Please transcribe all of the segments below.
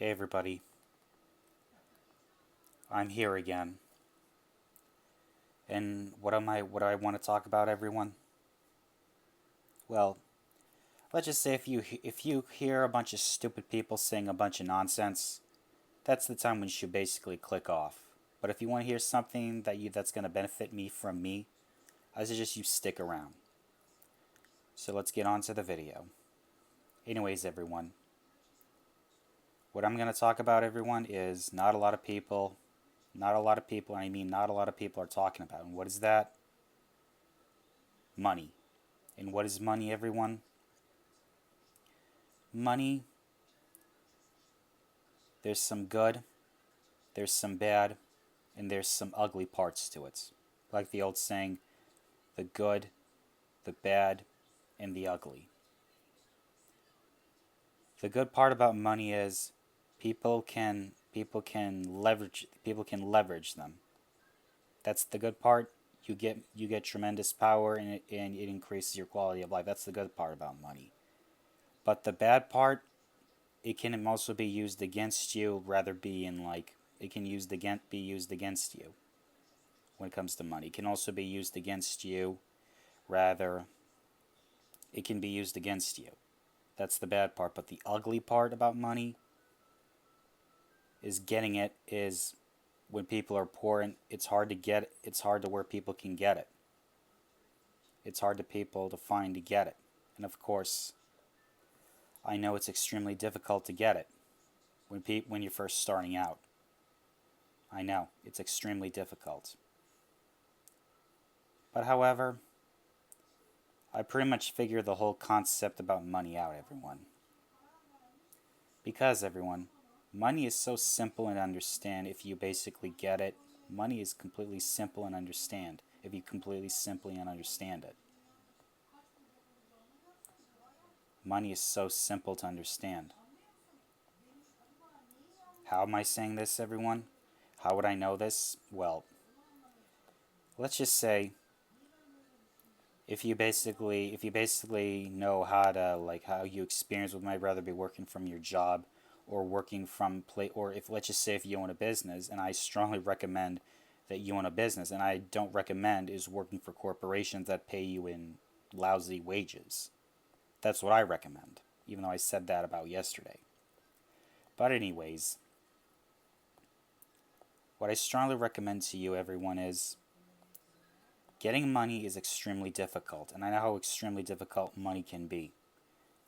Hey everybody, I'm here again. And what do I want to talk about, everyone? Well, let's just say if you hear a bunch of stupid people saying a bunch of nonsense, that's the time when you should basically click off. But if you want to hear something that's going to benefit me from me, I suggest you stick around. So let's get on to the video. Anyways, everyone, what I'm going to talk about, everyone, is not a lot of people, and I mean not a lot of people are talking about. And what is that? Money. And what is money, everyone? Money, there's some good, there's some bad, and there's some ugly parts to it. Like the old saying, the good, the bad, and the ugly. The good part about money is people can leverage them. That's the good part. You get tremendous power, and it increases your quality of life. That's the good part about money. But the bad part, it can also be used against you, rather being like it can be used against you when it comes to money. It can also be used against you, rather it can be used against you. That's the bad part. But the ugly part about money is getting it is when people are poor and it's hard to get it, it's hard to where people can get it. It's hard to people to find to get it. And of course, I know it's extremely difficult to get it when you're first starting out. I know it's extremely difficult. But however, I pretty much figured the whole concept about money out, everyone. Because, everyone, money is so simple and understand if you basically get it. Money is completely simple and understand if you completely simply and understand it. Money is so simple to understand. How am I saying this, everyone? How would I know this? Well, let's just say if you basically know how to like how you experience what might rather be working from your job or working from play, or if let's just say if you own a business, and I strongly recommend that you own a business, and I don't recommend is working for corporations that pay you in lousy wages. That's what I recommend, even though I said that about yesterday. But anyways, what I strongly recommend to you, everyone, is getting money is extremely difficult, and I know how extremely difficult money can be.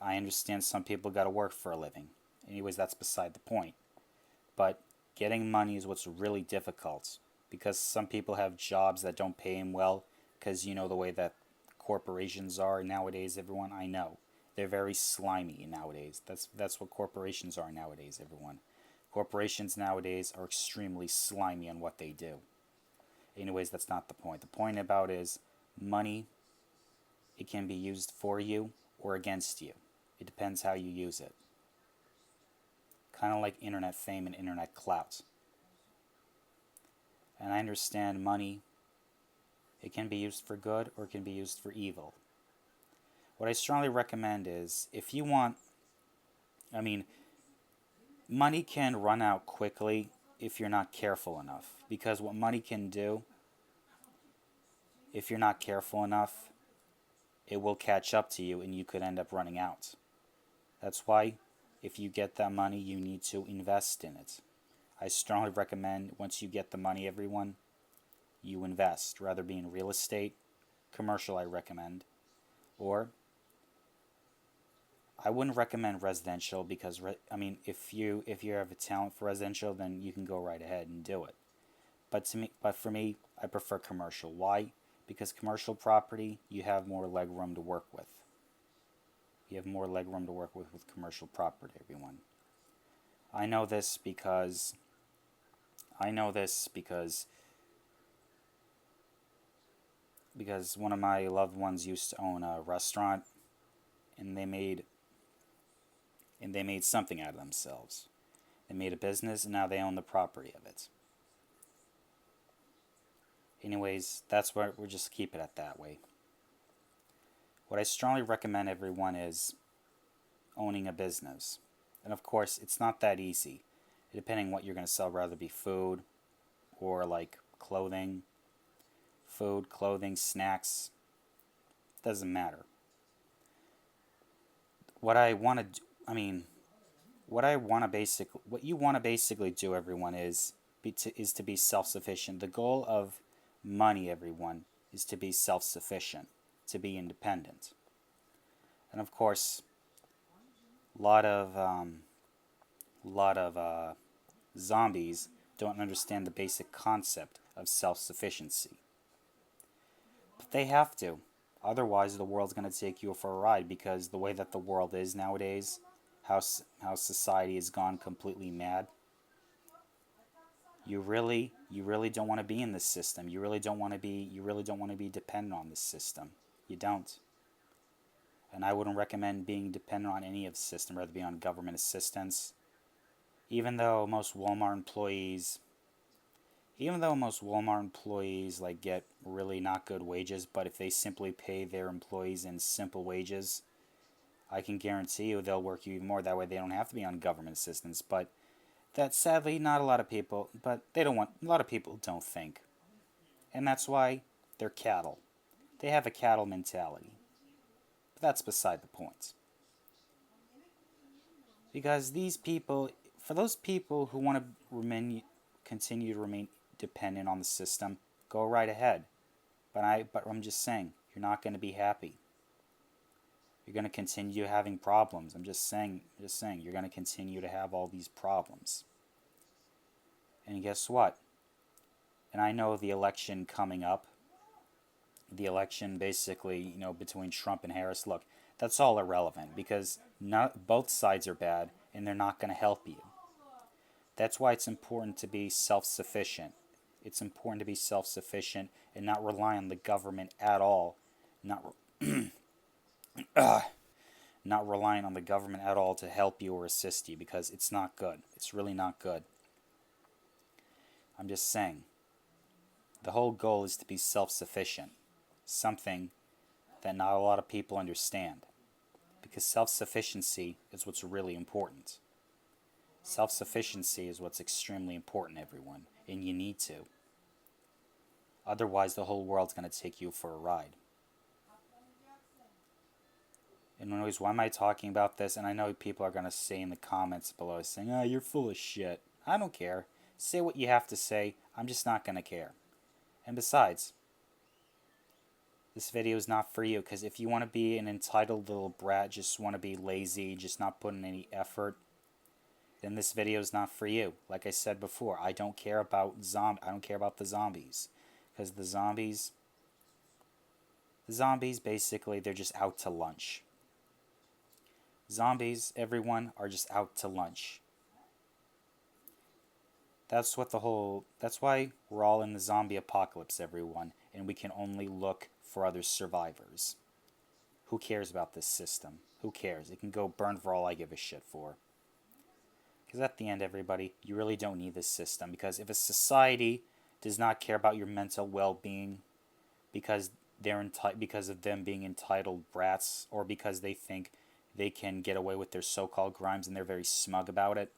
I understand some people got to work for a living. Anyways, that's beside the point. But getting money is what's really difficult because some people have jobs that don't pay them well because you know the way that corporations are nowadays, everyone. I know. They're very slimy nowadays. That's what corporations are nowadays, everyone. Corporations nowadays are extremely slimy on what they do. Anyways, that's not the point. The point about is money, it can be used for you or against you. It depends how you use it. Kind of like internet fame and internet clout. And I understand money, it can be used for good or it can be used for evil. What I strongly recommend is if you want, I mean, money can run out quickly if you're not careful enough. Because what money can do, if you're not careful enough, it will catch up to you and you could end up running out. That's why, if you get that money, you need to invest in it. I strongly recommend once you get the money, everyone, you invest. Rather be in real estate, commercial, I recommend. Or, I wouldn't recommend residential because, if you have a talent for residential, then you can go right ahead and do it. But for me, I prefer commercial. Why? Because commercial property, you have more leg room to work with. You have more leg room to work with commercial property, everyone. I know this because I know this because one of my loved ones used to own a restaurant, and they made something out of themselves. They made a business, and now they own the property of it. Anyways, that's where we'll just keep it at that way. What I strongly recommend everyone is owning a business. And of course, it's not that easy, depending what you're going to sell, whether it be food or like clothing, snacks, doesn't matter. What I want to do, I mean, what you want to basically do, everyone, is to be self-sufficient. The goal of money, everyone, is to be self-sufficient, to be independent. And of course, a lot of zombies don't understand the basic concept of self-sufficiency. But they have to. Otherwise, the world's going to take you for a ride, because the way that the world is nowadays, how society has gone completely mad, you really don't want to be in this system. You really don't want to be dependent on this system. You don't. And I wouldn't recommend being dependent on any of the system, rather be on government assistance. Even though most Walmart employees like get really not good wages, but if they simply pay their employees in simple wages, I can guarantee you they'll work you even more. That way they don't have to be on government assistance. But that sadly not a lot of people, but they don't want, a lot of people don't think. And that's why they're cattle. They have a cattle mentality. But that's beside the point. Because these people, for those people who want to continue to remain dependent on the system, go right ahead. But I'm just saying, you're not going to be happy. You're going to continue having problems. I'm just saying, you're going to continue to have all these problems. And guess what? And I know the election coming up, the election basically, between Trump and Harris, look, that's all irrelevant, because both sides are bad and they're not going to help you. That's why it's important to be self-sufficient. It's important to be self-sufficient and not rely on the government at all. Not not relying on the government at all to help you or assist you, because it's not good. It's really not good. I'm just saying. The whole goal is to be self-sufficient. Something that not a lot of people understand. Because self-sufficiency is what's really important. Self-sufficiency is what's extremely important, everyone, and you need to. Otherwise, the whole world's going to take you for a ride. And anyways, why am I talking about this? And I know people are going to say in the comments below, saying, "Oh, you're full of shit." I don't care. Say what you have to say. I'm just not going to care. And besides, this video is not for you, because if you want to be an entitled little brat, just want to be lazy, just not put in any effort, then this video is not for you. Like I said before, I don't care about the zombies, because the zombies basically, they're just out to lunch. Zombies, everyone, are just out to lunch. That's why we're all in the zombie apocalypse, everyone, and we can only look for other survivors. Who cares about this system? Who cares? It can go burn for all I give a shit for. Because at the end, everybody, you really don't need this system, because if a society does not care about your mental well-being because of them being entitled brats, or because they think they can get away with their so-called crimes and they're very smug about it,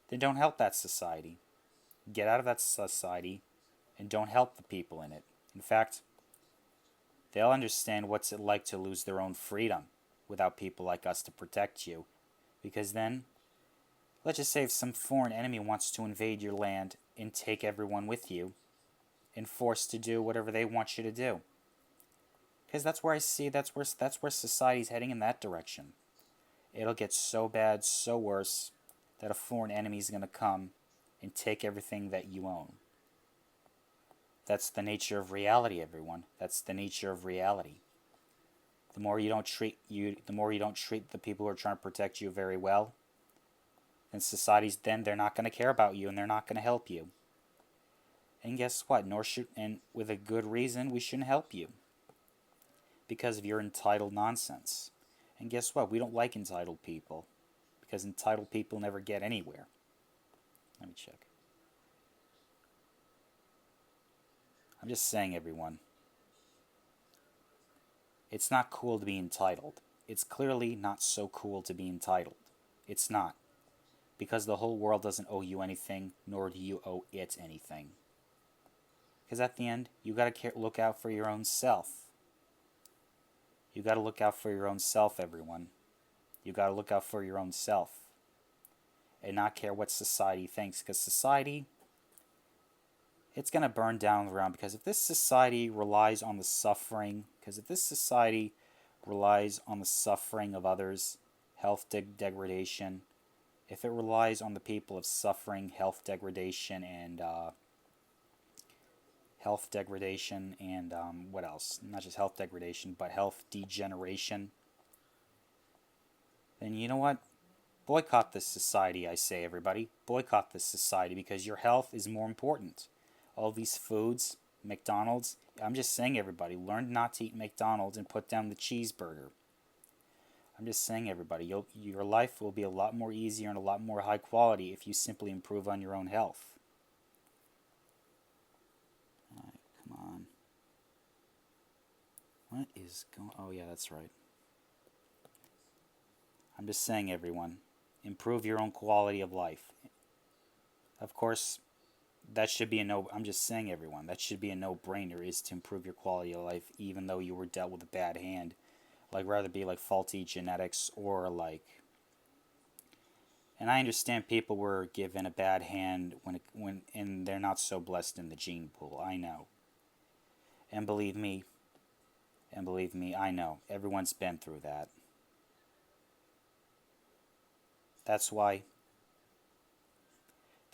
then don't help that society. Get out of that society and don't help the people in it. In fact, they'll understand what's it like to lose their own freedom without people like us to protect you. Because then, let's just say if some foreign enemy wants to invade your land and take everyone with you and force to do whatever they want you to do. Because that's where society's heading, in that direction. It'll get so bad, so worse, that a foreign enemy is going to come and take everything that you own. That's the nature of reality, everyone. That's the nature of reality. The more you don't treat the people who are trying to protect you very well, then they're not going to care about you and they're not going to help you. And guess what? And with a good reason, we shouldn't help you, because of your entitled nonsense. And guess what? We don't like entitled people, because entitled people never get anywhere. Let me check. I'm just saying, everyone. It's not cool to be entitled. It's clearly not so cool to be entitled. It's not. Because the whole world doesn't owe you anything, nor do you owe it anything. Because at the end, you gotta look out for your own self. You gotta look out for your own self, everyone. You gotta look out for your own self. And not care what society thinks. Because society, it's gonna burn down around. Because if this society relies on the suffering, of others, health degradation, if it relies on the people of suffering, health degradation, and what else? Not just health degradation, but health degeneration. Then you know what? Boycott this society, I say, everybody. Boycott this society because your health is more important. All these foods, McDonald's, I'm just saying, everybody, learn not to eat McDonald's and put down the cheeseburger. I'm just saying, everybody, your life will be a lot more easier and a lot more high quality if you simply improve on your own health. Alright, come on. What is going... Oh, yeah, that's right. I'm just saying, everyone, improve your own quality of life. Of course, that should be a no... I'm just saying, everyone, that should be a no-brainer, is to improve your quality of life even though you were dealt with a bad hand. Like, rather be like faulty genetics or like... And I understand people were given a bad hand and they're not so blessed in the gene pool. I know. And believe me, I know. Everyone's been through that. That's why,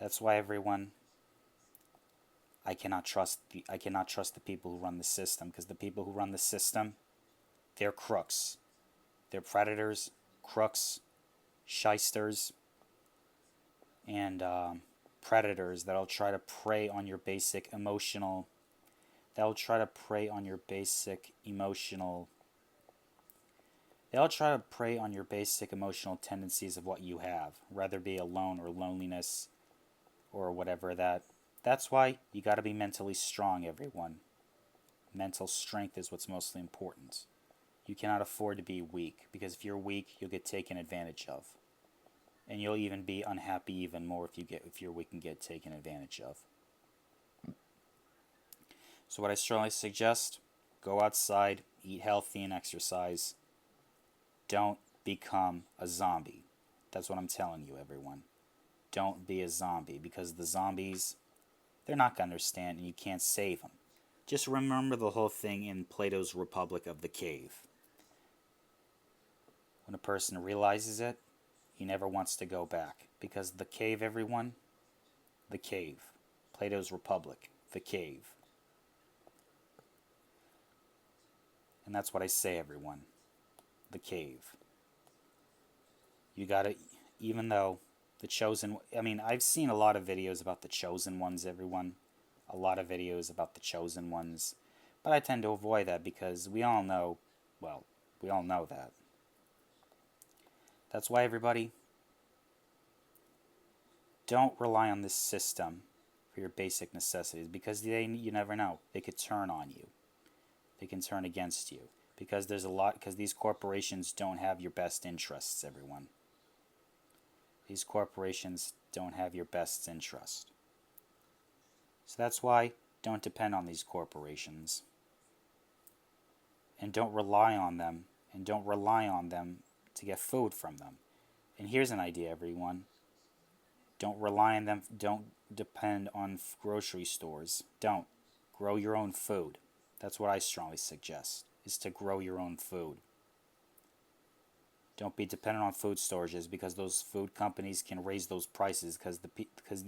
everyone, I cannot trust the people who run the system, because the people who run the system, they're crooks. They're predators, crooks, shysters, and predators that'll try to prey on your basic emotional They'll try to prey on your basic emotional tendencies of what you have, whether be alone or loneliness or whatever that. That's why you got to be mentally strong, everyone. Mental strength is what's mostly important. You cannot afford to be weak, because if you're weak, you'll get taken advantage of. And you'll even be unhappy even more if you're weak and get taken advantage of. So what I strongly suggest, go outside, eat healthy, and exercise. Don't become a zombie. That's what I'm telling you, everyone. Don't be a zombie, because the zombies, they're not going to understand, and you can't save them. Just remember the whole thing in Plato's Republic of the Cave. When a person realizes it, he never wants to go back. Because the cave, everyone, the cave. Plato's Republic, the cave. And that's what I say, everyone. The cave. You gotta, even though the chosen... I mean, I've seen a lot of videos about the chosen ones, everyone. A lot of videos about the chosen ones. But I tend to avoid that because we all know that. That's why, everybody, don't rely on this system for your basic necessities, because you never know. They could turn on you. They can turn against you, because these corporations don't have your best interests, everyone. These corporations don't have your best interest. So that's why don't depend on these corporations. And don't rely on them. To get food from them. And here's an idea, everyone. Don't rely on them. Don't depend on grocery stores. Don't. Grow your own food. That's what I strongly suggest, is to grow your own food. Don't be dependent on food storages, because those food companies can raise those prices, because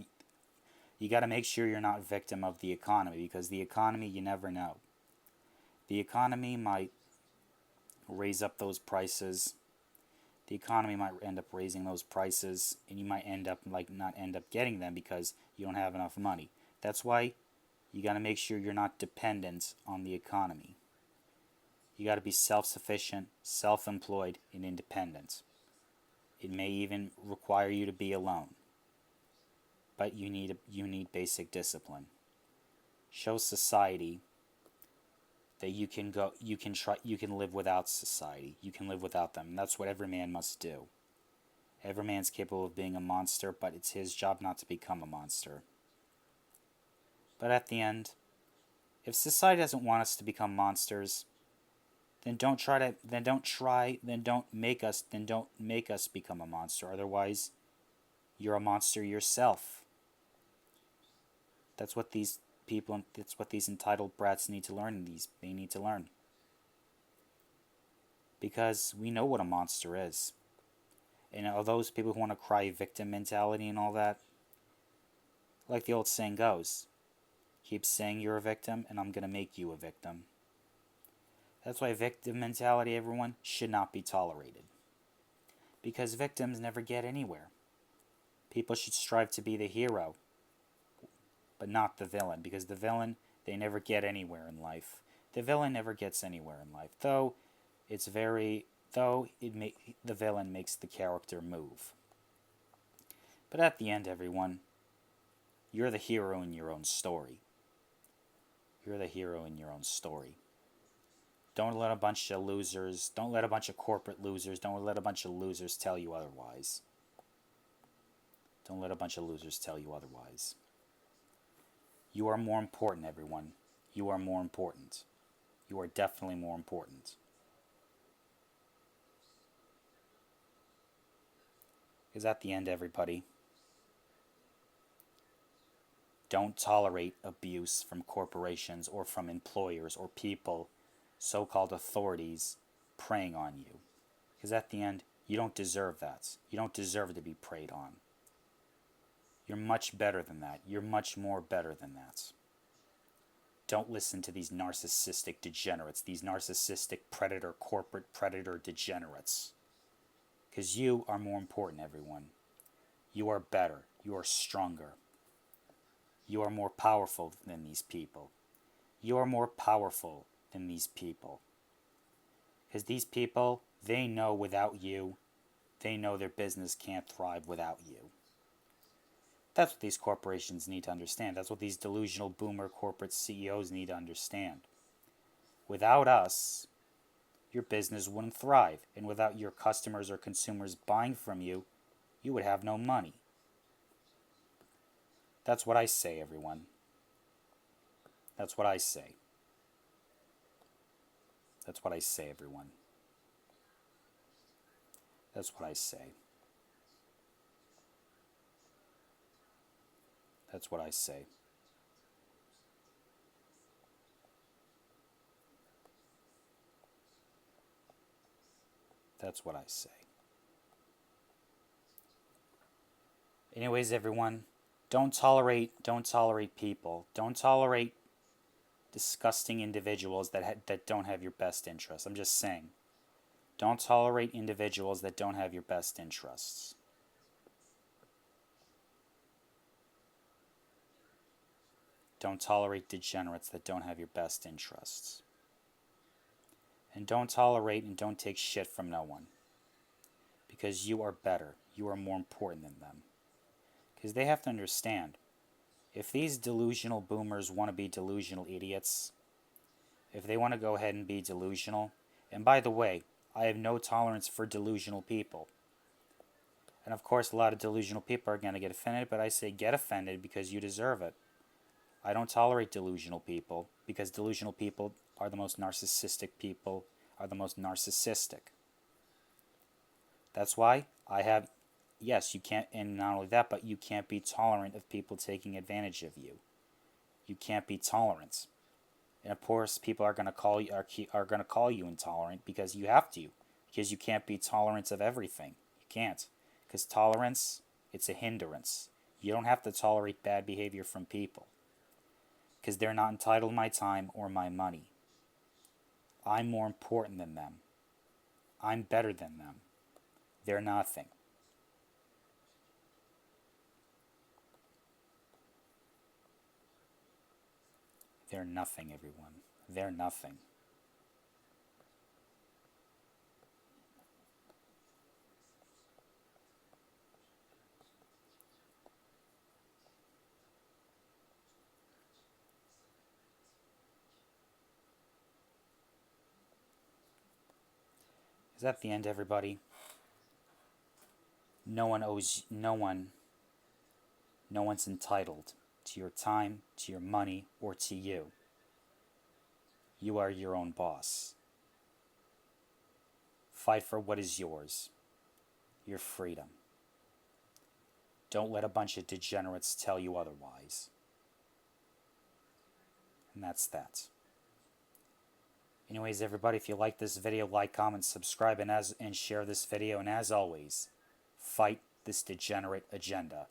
you got to make sure you're not a victim of the economy, because the economy, you never know. The economy might raise up those prices. The economy might end up raising those prices, and you might not end up getting them because you don't have enough money. That's why you got to make sure you're not dependent on the economy. You got to be self-sufficient, self-employed, and independent. It may even require you to be alone. But you need basic discipline. Show society that you can live without society. You can live without them. And that's what every man must do. Every man's capable of being a monster, but it's his job not to become a monster. But at the end, if society doesn't want us to become monsters, then don't make us become a monster. Otherwise, you're a monster yourself. That's what these entitled brats need to learn. They need to learn. Because we know what a monster is. And all those people who want to cry victim mentality and all that, like the old saying goes, keep saying you're a victim and I'm going to make you a victim. That's why victim mentality, everyone, should not be tolerated. Because victims never get anywhere. People should strive to be the hero, but not the villain. Because the villain, they never get anywhere in life. The villain never gets anywhere in life. The villain makes the character move. But at the end, everyone, you're the hero in your own story. You're the hero in your own story. Don't let a bunch of losers, don't let a bunch of corporate losers, don't let a bunch of losers tell you otherwise. Don't let a bunch of losers tell you otherwise. You are more important, everyone. You are more important. You are definitely more important. Because at the end, everybody, don't tolerate abuse from corporations or from employers or people, so-called authorities, preying on you. Because at the end, you don't deserve that. You don't deserve to be preyed on. You're much better than that. You're much more better than that. Don't listen to these narcissistic degenerates, these narcissistic corporate predator degenerates. Because you are more important, everyone. You are better. You are stronger. You are more powerful than these people. You are more powerful than these people. Because these people, they know without you, they know their business can't thrive without you. That's what these corporations need to understand. That's what these delusional boomer corporate CEOs need to understand. Without us, your business wouldn't thrive. And without your customers or consumers buying from you, you would have no money. That's what I say, everyone. That's what I say. That's what I say, everyone. That's what I say. That's what I say. That's what I say. Anyways, everyone, don't tolerate people. Don't tolerate disgusting individuals that don't have your best interests. I'm just saying. Don't tolerate individuals that don't have your best interests. Don't tolerate degenerates that don't have your best interests. And don't tolerate and don't take shit from no one. Because you are better. You are more important than them. Because they have to understand, if these delusional boomers want to be delusional idiots, if they want to go ahead and be delusional, and by the way, I have no tolerance for delusional people. And of course, a lot of delusional people are going to get offended, but I say get offended because you deserve it. I don't tolerate delusional people because delusional people are the most narcissistic people, are the most narcissistic. That's why yes, you can't, and not only that, but you can't be tolerant of people taking advantage of you. You can't be tolerant. And of course, people are going to call you intolerant because you have to, because you can't be tolerant of everything. You can't, because tolerance, it's a hindrance. You don't have to tolerate bad behavior from people, because they're not entitled to my time or my money. I'm more important than them. I'm better than them. They're nothing. They're nothing, everyone. They're nothing. Is that the end, everybody? No one owes no one's entitled to your time, to your money, or to you. You are your own boss. Fight for what is yours, your freedom. Don't let a bunch of degenerates tell you otherwise. And that's that. Anyways, everybody, if you like this video, like, comment, subscribe, and share this video. And as always, fight this degenerate agenda.